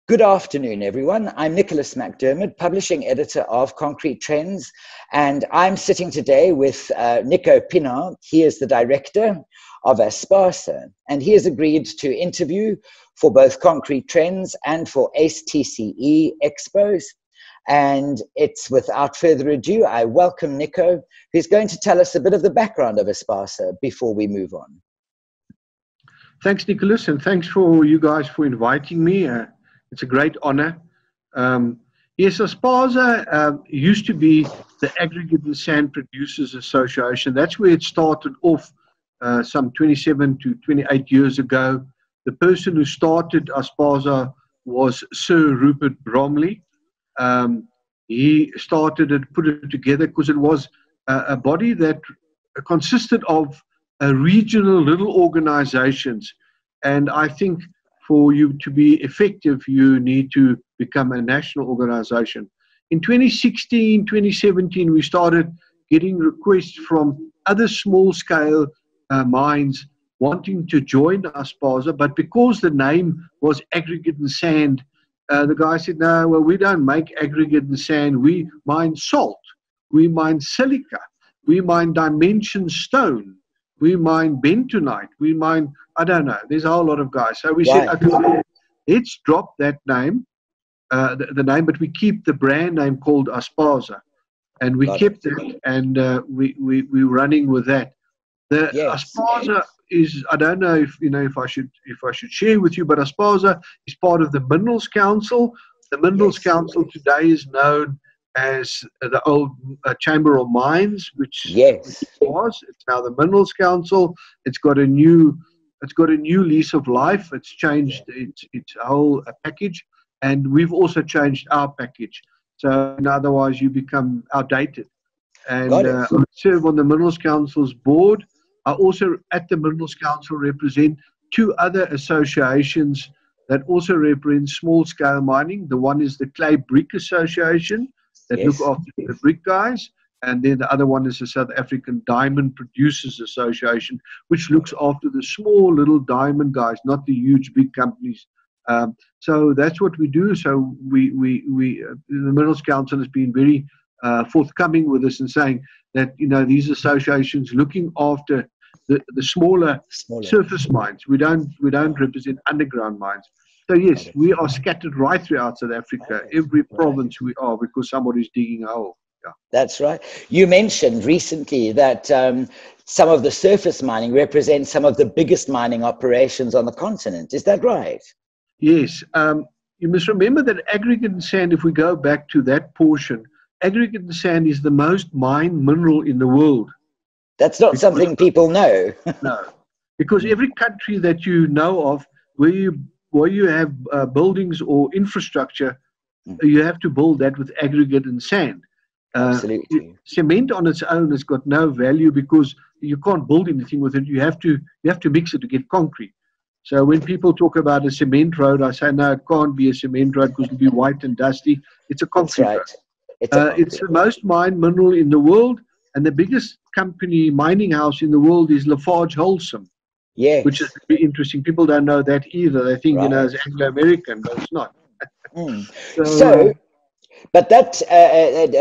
Good afternoon, everyone. I'm Nicholas McDiarmid, publishing editor of Concrete Trends, and I'm sitting today with Nico Pienaar. He is the director of ASPASA, and he has agreed to interview for both Concrete Trends and for ACE Expos. And it's without further ado, I welcome Nico, who's going to tell us a bit of the background of ASPASA before we move on. Thanks, Nicholas, and thanks for you guys for inviting me. It's a great honor. Yes, ASPASA used to be the Aggregate and Sand Producers Association. That's where it started off some 27 to 28 years ago. The person who started ASPASA was Sir Rupert Bromley. He started it, put it together because it was a body that consisted of regional little organizations. And I think for you to be effective, you need to become a national organization. In 2016, 2017, we started getting requests from other small-scale mines wanting to join ASPASA, but because the name was Aggregate and Sand, the guy said, no, well, we don't make aggregate and sand. We mine salt. We mine silica. We mine dimension stone. We mine bentonite. We mine, I don't know, there's a whole lot of guys. So we said, okay, let's drop that name, the name, but we keep the brand name called ASPASA. And we kept it, and we're running with that. The ASPASA is, I don't know if if I should share with you, but ASPASA is part of the Minerals Council. The Minerals Council today is known as the old Chamber of Mines, which it was. It's now the Minerals Council. It's got a new lease of life. It's changed its whole package, and we've also changed our package. So otherwise you become outdated. And I serve on the Minerals Council's board. I also, at the Minerals Council, represent two other associations that also represent small-scale mining. The one is the Clay Brick Association that look after the brick guys, and then the other one is the South African Diamond Producers Association, which looks after the small little diamond guys, not the huge big companies. So that's what we do. So the Minerals Council has been very forthcoming with us and saying that these associations looking after the smaller surface mines. We don't represent underground mines. So yes, we are scattered right throughout South Africa. Every province we are, because somebody's digging a hole. Yeah. That's right. You mentioned recently that some of the surface mining represents some of the biggest mining operations on the continent. Is that right? Yes. You must remember that aggregate and sand, if we go back to that portion, aggregate and sand is the most mined mineral in the world. That's not something people know. No, because every country that you know of where you have buildings or infrastructure, you have to build that with aggregate and sand. Absolutely. Cement on its own has got no value because you can't build anything with it. You have to mix it to get concrete. So when people talk about a cement road, I say, no, it can't be a cement road because it'll be white and dusty. It's a concrete road. It's the most mined mineral in the world, and the biggest mining house in the world is Lafarge-Holcim, which is very interesting. People don't know that either. They think, it's Anglo-American, but it's not. But that,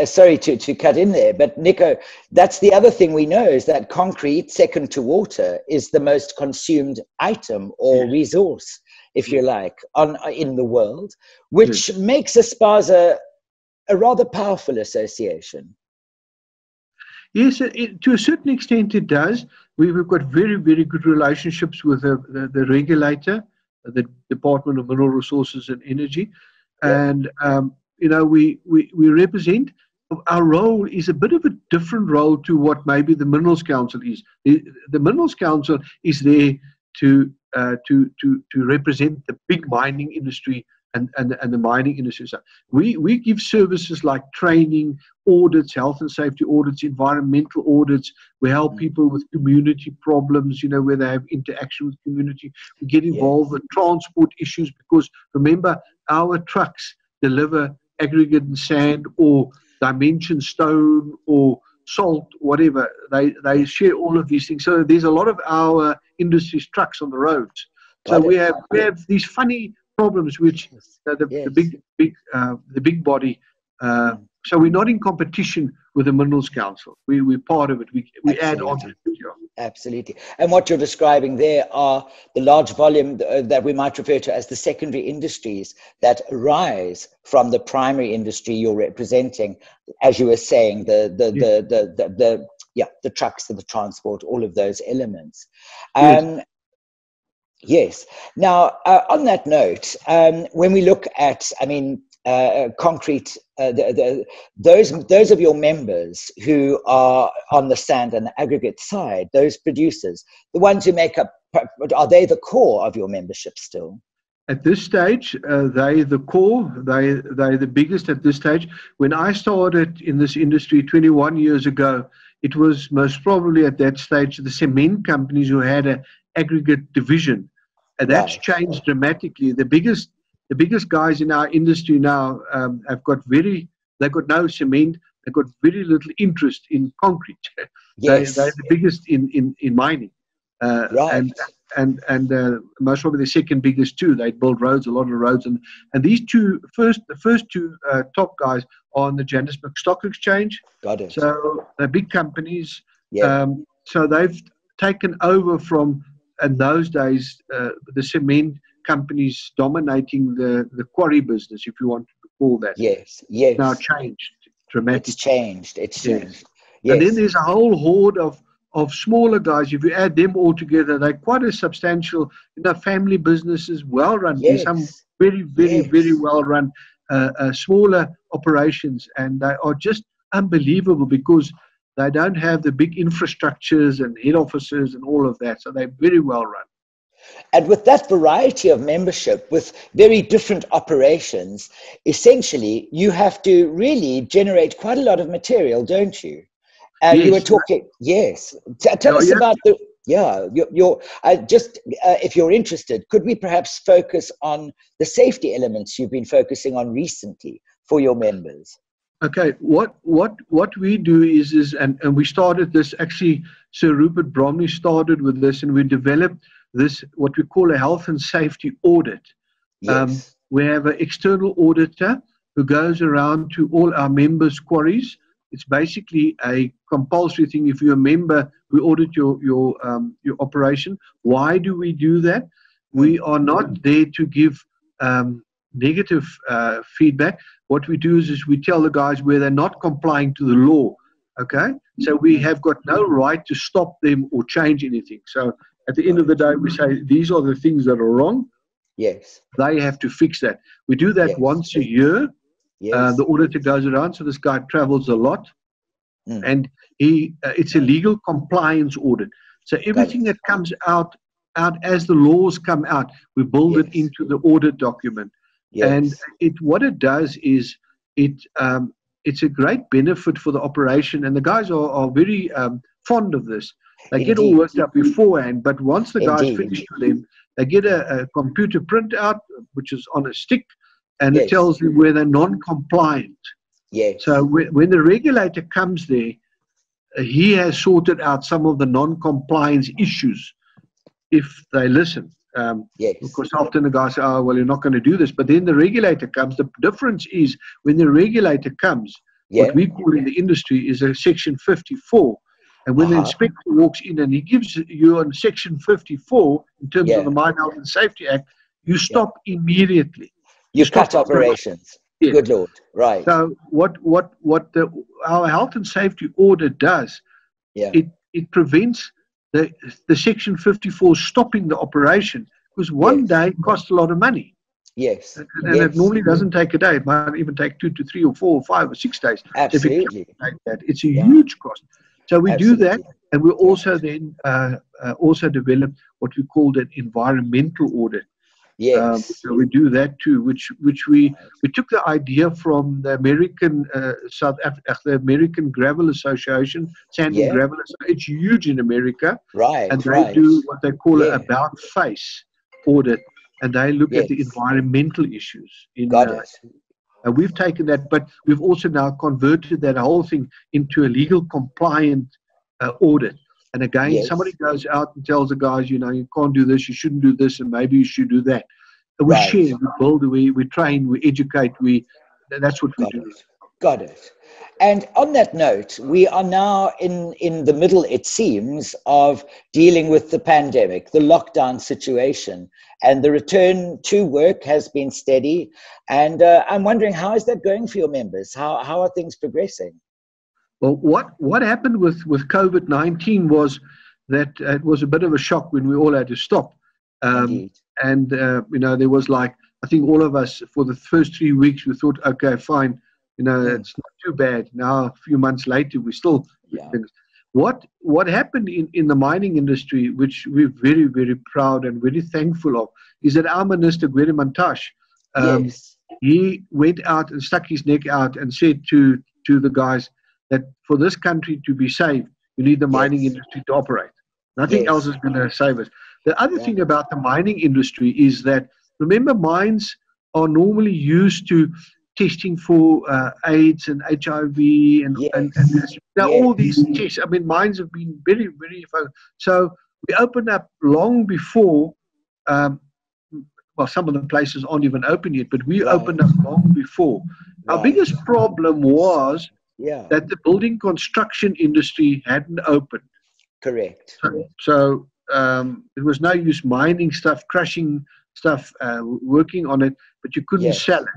sorry to cut in there, but Nico, that's the other thing we know is that concrete, second to water, is the most consumed item or resource, if you like, in the world, which makes ASPASA a rather powerful association. Yes, to a certain extent it does. We've got very, very good relationships with the regulator, the Department of Mineral Resources and Energy. And, we represent, our role is a bit of a different role to what maybe the Minerals Council is. The Minerals Council is there to represent the big mining industry and the mining industry. So we give services like training, audits, health and safety audits, environmental audits. We help people with community problems, where they have interaction with community. We get involved with transport issues because, remember, our trucks deliver aggregate and sand or dimension stone or salt, whatever. They share all of these things. So there's a lot of our industry's trucks on the roads. So we have these funny problems which the big body. So we're not in competition with the Minerals Council. We're part of it. We add on to it. Absolutely. And what you're describing there are the large volume that we might refer to as the secondary industries that arise from the primary industry you're representing, as you were saying, the trucks and the transport, all of those elements. Yes. Now, on that note, when we look at, concrete, those of your members who are on the sand and the aggregate side, those producers, the ones who make up, are they the core of your membership still? At this stage, they're the core. They're the biggest at this stage. When I started in this industry 21 years ago, it was most probably at that stage the cement companies who had an aggregate division. And that's changed dramatically. The biggest guys in our industry now they've got no cement, they've got very little interest in concrete. They're the biggest in mining. And most probably the second biggest too. They build roads, a lot of roads, and these the first two top guys are on the Johannesburg Stock Exchange. Got it. So they're big companies. So they've taken over from, in those days, the cement companies dominating the quarry business, if you want to call that. Yes. Now changed dramatically. It's changed. Yes. And then there's a whole horde of smaller guys. If you add them all together, they're quite a substantial, family businesses, well run. There's some very, very, very well run smaller operations, and they are just unbelievable because they don't have the big infrastructures and head offices and all of that. So they're very well run. And with that variety of membership, with very different operations, essentially, you have to really generate quite a lot of material, don't you? And you were talking, tell us about if you're interested, could we perhaps focus on the safety elements you've been focusing on recently for your members? Okay, what we do is and we started this, actually, Sir Rupert Bromley started with this, and we developed this, what we call a health and safety audit. We have an external auditor who goes around to all our members' quarries. It's basically a compulsory thing. If you're a member, we audit your operation. Why do we do that? We are not there to give negative feedback. What we do is we tell the guys where they're not complying to the law. Okay, so we have got no right to stop them or change anything. So at the end of the day, we say these are the things that are wrong. Yes, they have to fix that. We do that once a year. The auditor goes around, so this guy travels a lot, and it's a legal compliance audit. So everything that comes out as the laws come out, we build it into the audit document. And what it does is it's a great benefit for the operation, and the guys are very fond of this. They get all worked up beforehand, but once the guys finish with them, they get a computer printout, which is on a stick, and it tells them where they're non-compliant. So when the regulator comes there, he has sorted out some of the non-compliance issues if they listen. Because often the guys say, oh, well, you're not going to do this. But then the regulator comes. The difference is when the regulator comes, what we call in the industry is a Section 54. And when the inspector walks in and he gives you on Section 54, in terms of the Mine Health and Safety Act, you stop immediately. You cut operations. Good Lord. Right. So what our health and safety audit does, it prevents the Section 54 stopping the operation, because one day costs a lot of money. And it normally doesn't take a day. It might even take 2 to 3 or 4 or 5 or 6 days. Absolutely. If you that, it's a huge cost. So we do that, and we also then also develop what we called an environmental audit. So we do that too, which we took the idea from the American the American Gravel Association, Sand and Gravel. It's huge in America, and they do what they call an about face audit, and they look at the environmental issues. And we've taken that, but we've also now converted that whole thing into a legal compliant audit. And again, somebody goes out and tells the guys, you can't do this, you shouldn't do this, and maybe you should do that. We Right. share, we build, we train, we educate, that's what we do. Got it. And on that note, we are now in the middle, it seems, of dealing with the pandemic, the lockdown situation, and the return to work has been steady. And I'm wondering, how is that going for your members? How are things progressing? Well, what happened with COVID-19 was that it was a bit of a shock when we all had to stop. Indeed. And, there was like, I think all of us, for the first 3 weeks, we thought, okay, fine, it's not too bad. Now, a few months later, we still... Yeah. What happened in the mining industry, which we're very, very proud and very thankful of, is that our minister, Mantashe, Yes. he went out and stuck his neck out and said to the guys that for this country to be safe, you need the mining industry to operate. Nothing else is going to save us. The other thing about the mining industry is that, remember, mines are normally used to testing for AIDS and HIV and all these tests. I mean, mines have been very, very focused. So we opened up long before, well, some of the places aren't even open yet, but we opened up long before. Our biggest problem was that the building construction industry hadn't opened. Correct. So it was no use mining stuff, crushing stuff, working on it, but you couldn't sell it.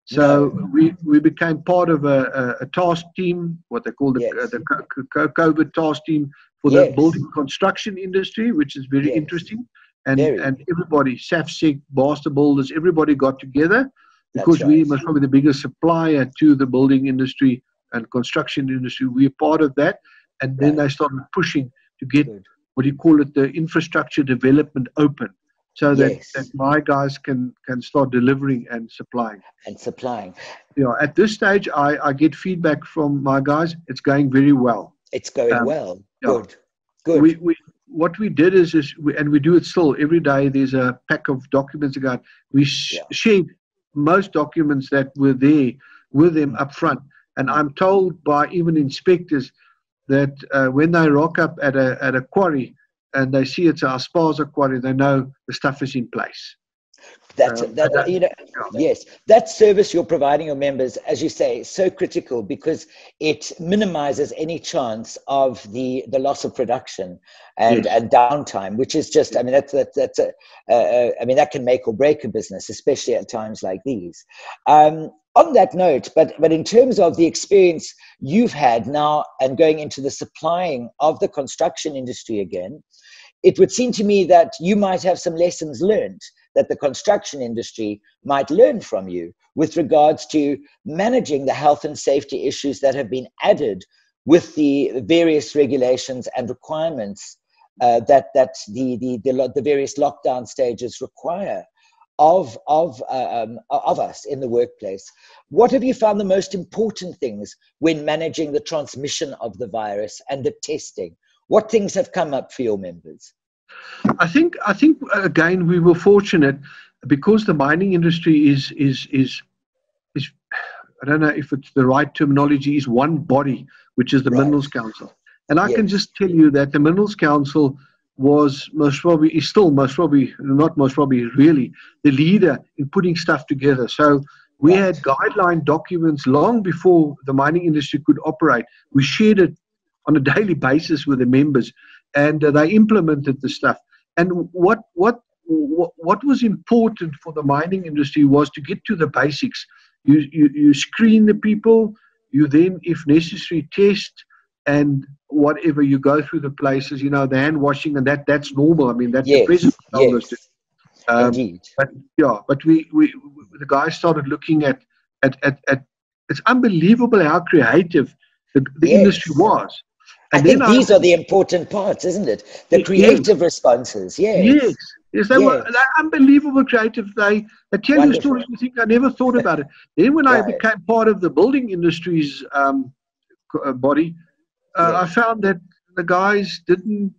So we became part of a task team, what they call the COVID task team for the building construction industry, which is very interesting. And everybody, SAFSEC, Master Builders, everybody got together because we were probably the biggest supplier to the building industry and construction industry. We're part of that. And then they started pushing to get, what do you call it, the infrastructure development open. So that my guys can start delivering and supplying. At this stage, I get feedback from my guys. It's going very well. It's going well. Good. What we did is and we do it still every day. There's a pack of documents ago. We shared most documents that were there with them up front. And I'm told by even inspectors that when they rock up at a quarry, and they see it's our ASPASA quarry, they know the stuff is in place. Yes, that service you're providing your members, as you say, is so critical because it minimizes any chance of the loss of production and downtime, which is just, I mean, that can make or break a business, especially at times like these. On that note, but in terms of the experience you've had now and going into the supplying of the construction industry again, it would seem to me that you might have some lessons learned that the construction industry might learn from you with regards to managing the health and safety issues that have been added with the various regulations and requirements that the various lockdown stages require of us in the workplace. What have you found the most important things when managing the transmission of the virus and the testing? What things have come up for your members? I think again we were fortunate because the mining industry is I don't know if it's the right terminology, is one body, which is the Minerals Council. And I can just tell you that the Minerals Council is still really the leader in putting stuff together. So we had guideline documents long before the mining industry could operate. We shared it on a daily basis with the members, and they implemented the stuff. And what was important for the mining industry was to get to the basics. You screen the people, you then, if necessary, test, and whatever, you go through the places, the hand washing, and that's normal. I mean, that's the president told us to. Indeed. But we the guys started looking at it's unbelievable how creative the industry was. And I think these are the important parts, isn't it? The creative responses, Yes, they were unbelievable creative. They tell you stories you think I never thought about it. Then when I became part of the building industry's body, I found that the guys didn't,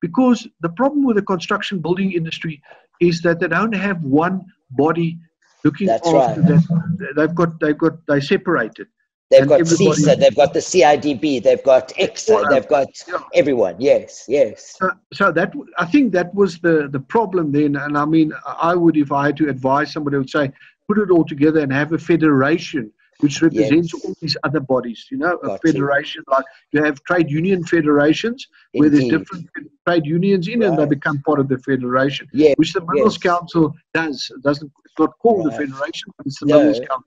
because the problem with the construction building industry is that they don't have one body looking after that. They're separated. They've and got everybody. CISA, they've got the CIDB, they've got EXA, they've got everyone. Yes, yes. So that, I think that was the problem then. And I mean, I would, if I had to advise somebody, I would say, put it all together and have a federation which represents all these other bodies. You know, a federation, like you have trade union federations where there's different trade unions in, and they become part of the federation, which the Minerals Council does. It's not called the federation, but it's the Minerals Council.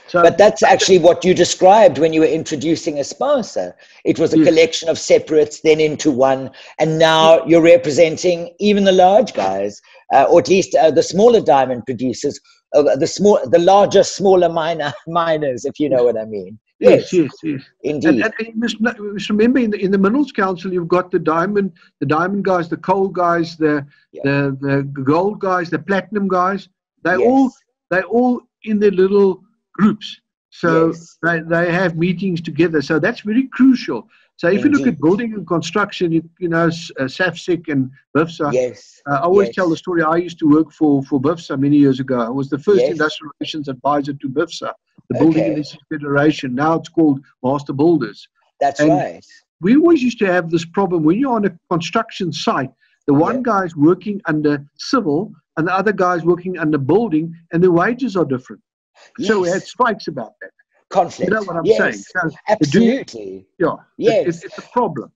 So, but that's actually what you described when you were introducing ASPASA. It was a collection of separates, then into one, and now you're representing even the large guys, or at least the smaller diamond producers, the larger, smaller miners, if you know what I mean. Yes. Indeed. And you must remember, in the Minerals Council, you've got the diamond guys, the coal guys, the gold guys, the platinum guys. They're all in their little groups. So they have meetings together. So that's very crucial. So if you look at building and construction, you know, SAFSEC and BIFSA. I always tell the story. I used to work for BIFSA many years ago. I was the first industrial relations advisor to BIFSA, the Building Industry Federation. Now it's called Master Builders. That's right. We always used to have this problem when you're on a construction site. The one guy's working under civil and the other guy's working under building, and the wages are different. So we had strikes about that. Conflict. You know what I'm saying? So absolutely. It's a problem.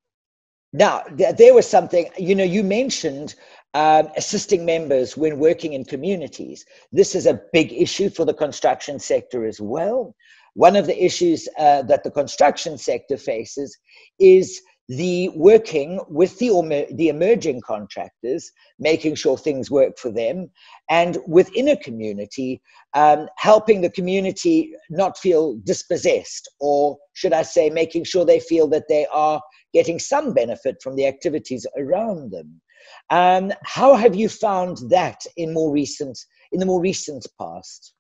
Now, there was something, you know, you mentioned assisting members when working in communities. This is a big issue for the construction sector as well. One of the issues that the construction sector faces is the working with the emerging contractors, making sure things work for them, and within a community, helping the community not feel dispossessed, or should I say, making sure they feel that they are getting some benefit from the activities around them. How have you found that in the more recent past?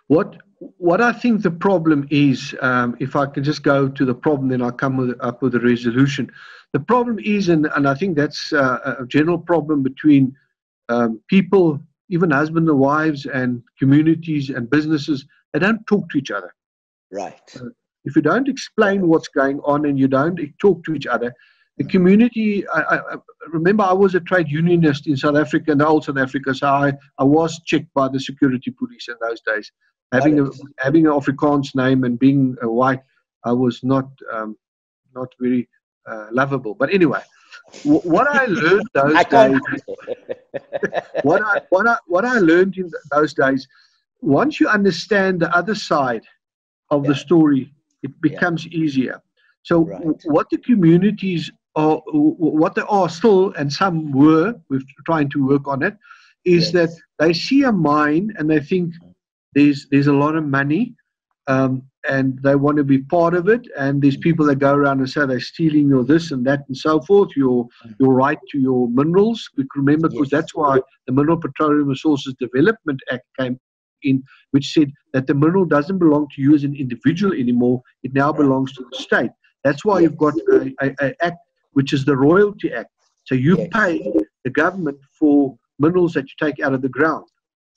What I think the problem is, if I can just go to the problem, then I'll come up with a resolution. The problem is, and I think that's a general problem between people, even husbands and wives, and communities and businesses, they don't talk to each other. Right. If you don't explain what's going on and you don't talk to each other, the community, I remember I was a trade unionist in South Africa, in the old South Africa, so I was checked by the security police in those days. Having an Afrikaans name and being a white, I was not very lovable. But anyway, what I learned those days, what I learned in those days, once you understand the other side of the story, it becomes easier. So what the communities are, what they are still, and some we're trying to work on it, is that they see a mine and they think there's a lot of money, and they want to be part of it. And there's people that go around and say they're stealing your this and that and so forth, your right to your minerals. Remember, because that's why the Mineral Petroleum Resources Development Act came in, which said that the mineral doesn't belong to you as an individual anymore. It now belongs to the state. That's why you've got a act, which is the Royalty Act. So you pay the government for minerals that you take out of the ground.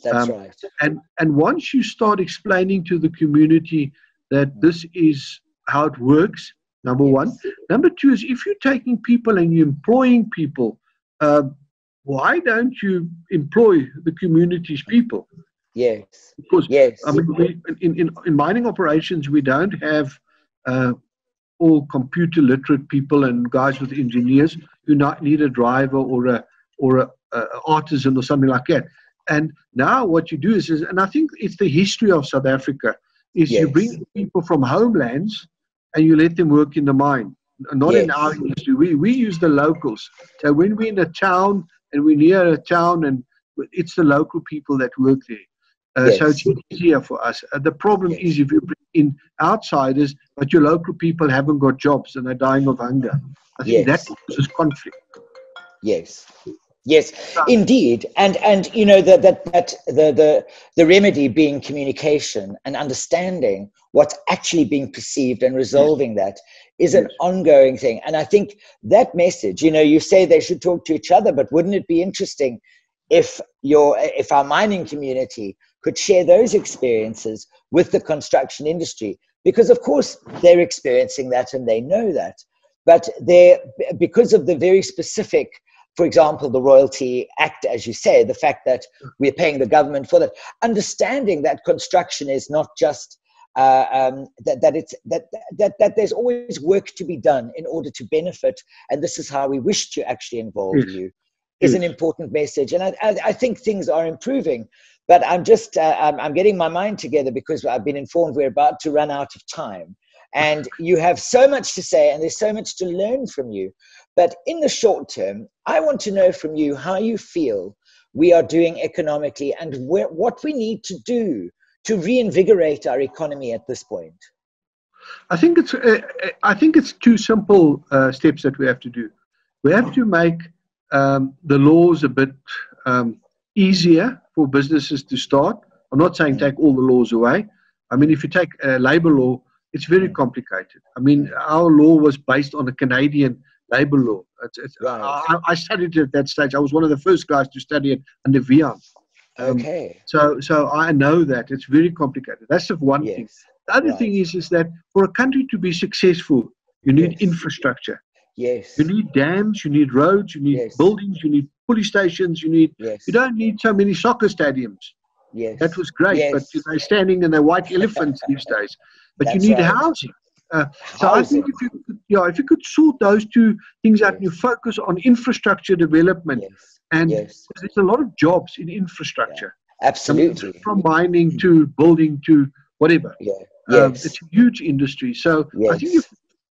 That's right. And once you start explaining to the community that this is how it works, number one. Number two is, if you're taking people and you're employing people, why don't you employ the community's people? Yes. Because I mean, in mining operations, we don't have all computer literate people and guys with engineers. You not need a driver or a artisan or something like that. And now what you do is, and I think it's the history of South Africa, is you bring people from homelands and you let them work in the mine. Not in our industry. We use the locals. So when we're in a town and we're near a town, and it's the local people that work there. So it's easier for us. The problem is if you bring in outsiders, but your local people haven't got jobs and they're dying of hunger. I think that causes conflict. Yes, indeed, and you know the remedy being communication and understanding what's actually being perceived and resolving that is an ongoing thing. And I think that message, you know, you say they should talk to each other, but wouldn't it be interesting if our mining community could share those experiences with the construction industry? because of course they're experiencing that and they know that. But because of the very specific, for example, the Royalty Act, as you say, the fact that we're paying the government for that, understanding that construction is not just that there's always work to be done in order to benefit, and this is how we wish to actually involve you, is an important message. And I think things are improving, but I'm just I'm getting my mind together because I've been informed we're about to run out of time. And you have so much to say, and there's so much to learn from you. But in the short term, I want to know from you how you feel we are doing economically and what we need to do to reinvigorate our economy at this point. I think it's two simple steps that we have to do. We have to make the laws a bit easier for businesses to start. I'm not saying take all the laws away. I mean, if you take labor law, it's very complicated. I mean, our law was based on a Canadian labor law. Right. I studied it at that stage. I was one of the first guys to study it under Vian. Okay. So I know that it's very complicated. That's the one thing. The other thing is that for a country to be successful, you need infrastructure. Yes. You need dams, you need roads, you need buildings, you need police stations, you don't need so many soccer stadiums. Yes. That was great, but they're standing in their white elephants these days. But you need housing. So I think if you could sort those two things out and you focus on infrastructure development, and there's a lot of jobs in infrastructure. Absolutely. I mean, from mining to building to whatever. It's a huge industry. So I think if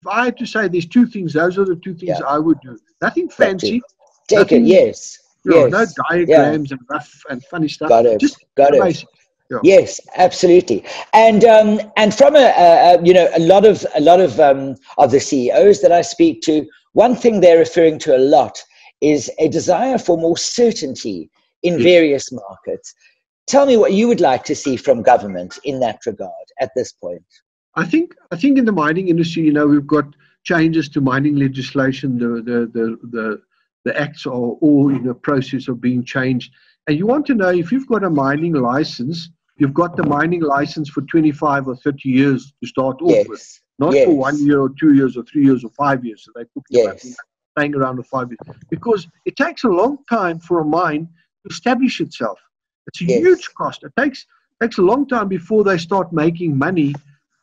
I had to say there's two things, those are the two things I would do. Nothing fancy. Take it, no diagrams and rough and funny stuff. Got it. Just Got it. basic. Yes, absolutely. And from a lot of the CEOs that I speak to, one thing they're referring to a lot is a desire for more certainty in various markets. Tell me what you would like to see from government in that regard at this point. I think in the mining industry, we've got changes to mining legislation. The acts are all in the process of being changed. And you want to know if you've got a mining license, you've got the mining license for 25 or 30 years to start off with. Not for 1 year or 2 years or 3 years or 5 years. So they're talking about playing around with 5 years. Because it takes a long time for a mine to establish itself. It's a huge cost. It takes a long time before they start making money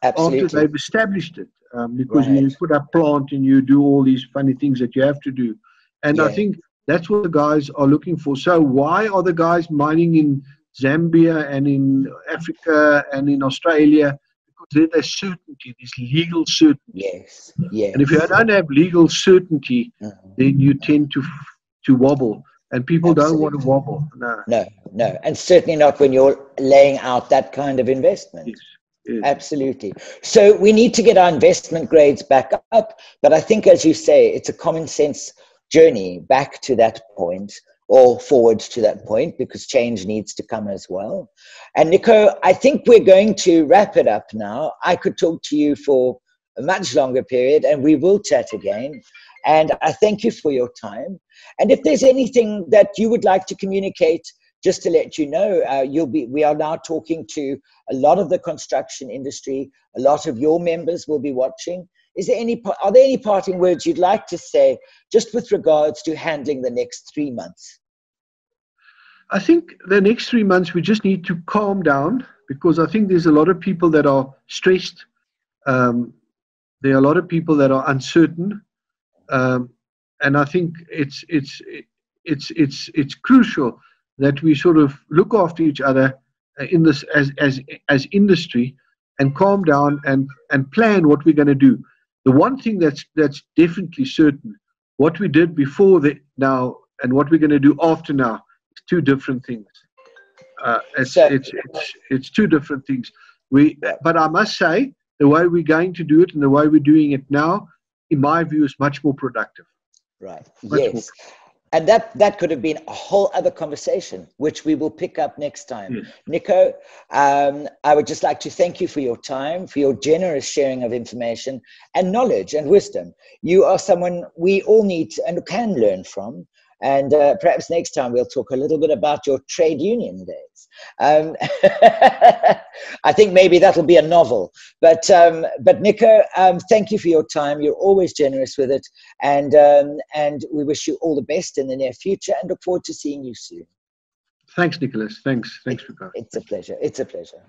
after they've established it. Because you put up plant and you do all these funny things that you have to do. And I think that's what the guys are looking for. So why are the guys mining in Zambia and in Africa and in Australia? Because there's certainty, there's legal certainty. And if you don't have legal certainty, then you tend to wobble. And people don't want to wobble. No. And certainly not when you're laying out that kind of investment. Absolutely. So we need to get our investment grades back up. But I think, as you say, it's a common sense journey back to that point or forward to that point, because change needs to come as well. And Nico, I think we're going to wrap it up now. I could talk to you for a much longer period, and we will chat again. And I thank you for your time. And if there's anything that you would like to communicate, just to let you know, we are now talking to a lot of the construction industry. A lot of your members will be watching. Are there any parting words you'd like to say just with regards to handling the next 3 months? I think the next 3 months, we just need to calm down, because I think there's a lot of people that are stressed. There are a lot of people that are uncertain. And I think it's crucial that we sort of look after each other in this as industry, and calm down and plan what we're going to do. The one thing that's definitely certain, what we did before now and what we're going to do after now, is two different things. It's two different things. But I must say, the way we're going to do it and the way we're doing it now, in my view, is much more productive. Right. And that could have been a whole other conversation, which we will pick up next time. Nico, I would just like to thank you for your time, for your generous sharing of information and knowledge and wisdom. You are someone we all need and can learn from. And perhaps next time we'll talk a little bit about your trade union days. I think maybe that'll be a novel. But Nico, thank you for your time. You're always generous with it. And we wish you all the best in the near future and look forward to seeing you soon. Thanks, Nicholas. Thanks for coming. It's a pleasure. It's a pleasure.